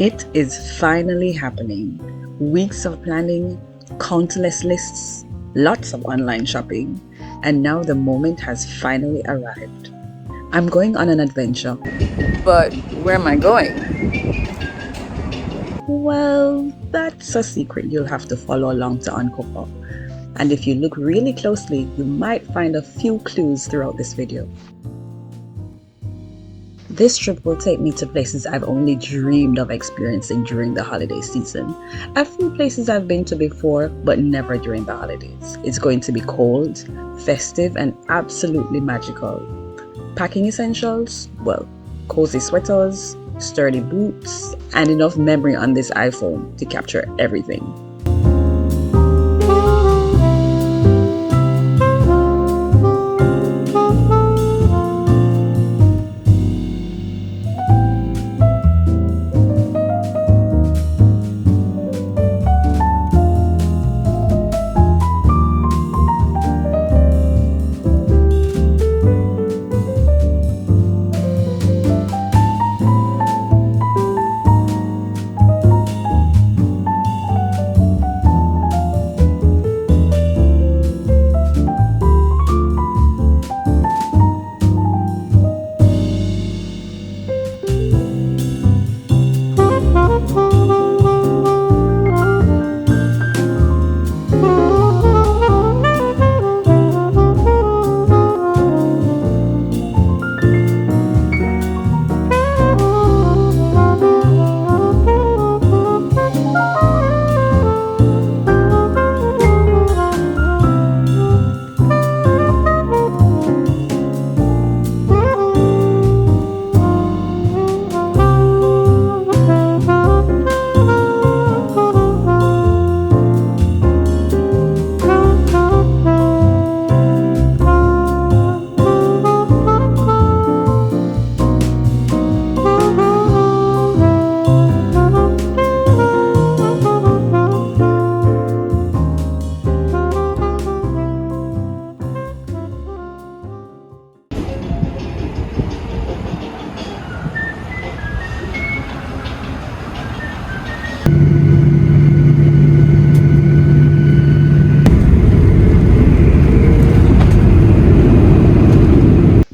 It is finally happening. Weeks of planning, countless lists, lots of online shopping, and now the moment has finally arrived. I'm going on an adventure. But where am I going? Well, that's a secret you'll have to follow along to uncover. And if you look really closely, you might find a few clues throughout this video. This trip will take me to places I've only dreamed of experiencing during the holiday season. A few places I've been to before, but never during the holidays. It's going to be cold, festive, and absolutely magical. Packing essentials? Well, cozy sweaters, sturdy boots, and enough memory on this iPhone to capture everything.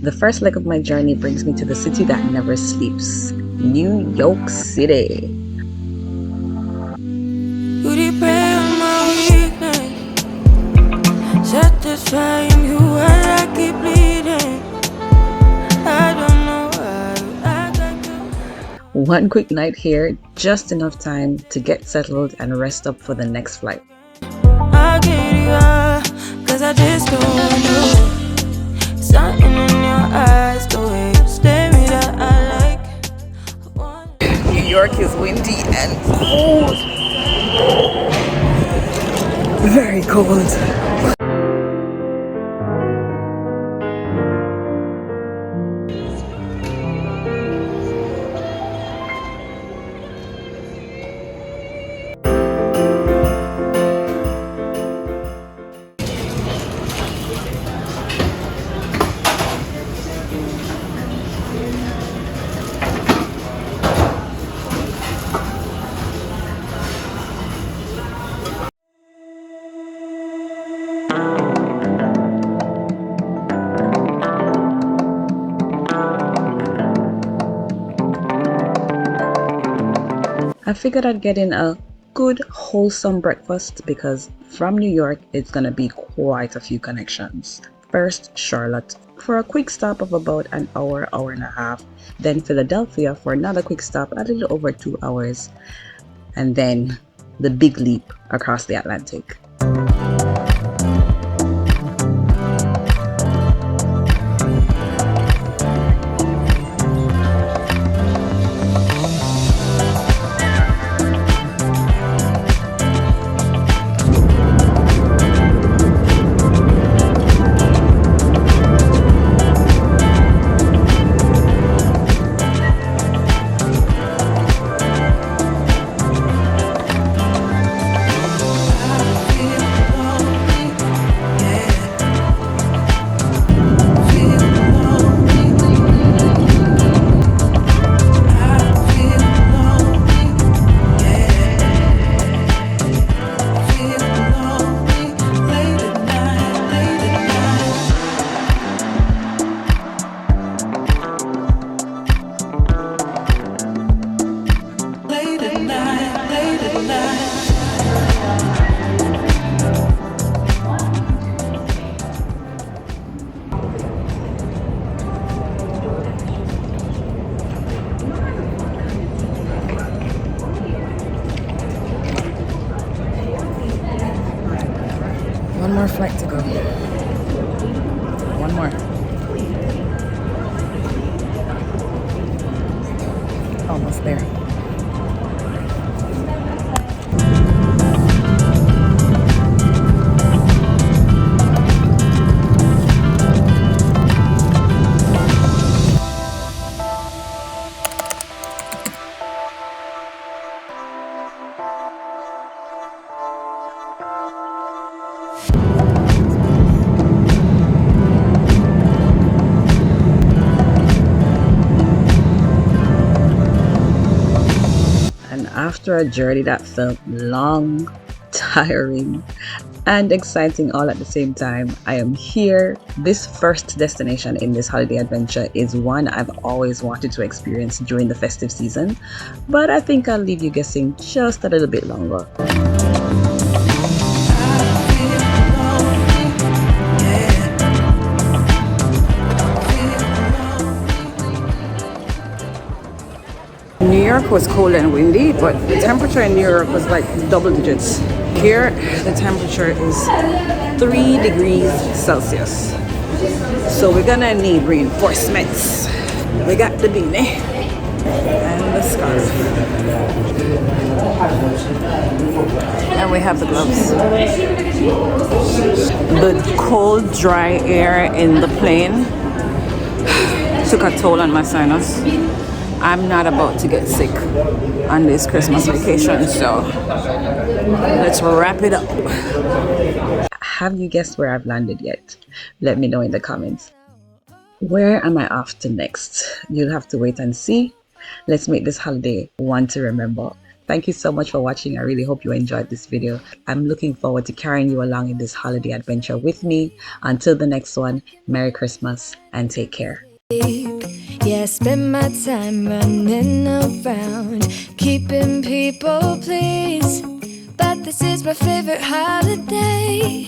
The first leg of my journey brings me to the city that never sleeps, New York City. You depend on my weakness, satisfying you when I keep bleeding. I don't know why I got to. One quick night here, just enough time to get settled and rest up for the next flight. I get you out, 'cause I just don't know. Something in your eyes, the way you stare me that I like. New York is windy and cold. Very cold. I figured I'd get in a good, wholesome breakfast because from New York, it's gonna be quite a few connections. First, Charlotte for a quick stop of about an hour, hour and a half. Then Philadelphia for another quick stop, a little over 2 hours. And then the big leap across the Atlantic. I feel more flight to go. One more. Almost there. After a journey that felt long, tiring, and exciting all at the same time, I am here. This first destination in this holiday adventure is one I've always wanted to experience during the festive season, but I think I'll leave you guessing just a little bit longer. New York was cold and windy, but the temperature in New York was like double digits. Here, the temperature is 3 degrees Celsius. So we're gonna need reinforcements. We got the beanie and the scarf. And we have the gloves. The cold, dry air in the plane took a toll on my sinus. I'm not about to get sick on this Christmas vacation, so let's wrap it up. Have you guessed where I've landed yet? Let me know in the comments. Where am I off to next? You'll have to wait and see. Let's make this holiday one to remember. Thank you so much for watching. I really hope you enjoyed this video. I'm looking forward to carrying you along in this holiday adventure with me. Until the next one, Merry Christmas and take care. Yeah, I spend my time running around, keeping people pleased. But this is my favorite holiday.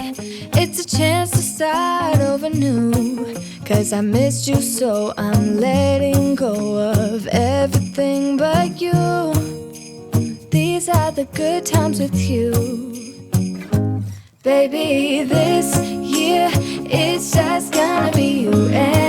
It's a chance to start over new. Cause I missed you, so I'm letting go of everything but you. These are the good times with you. Baby, this year it's just gonna be you and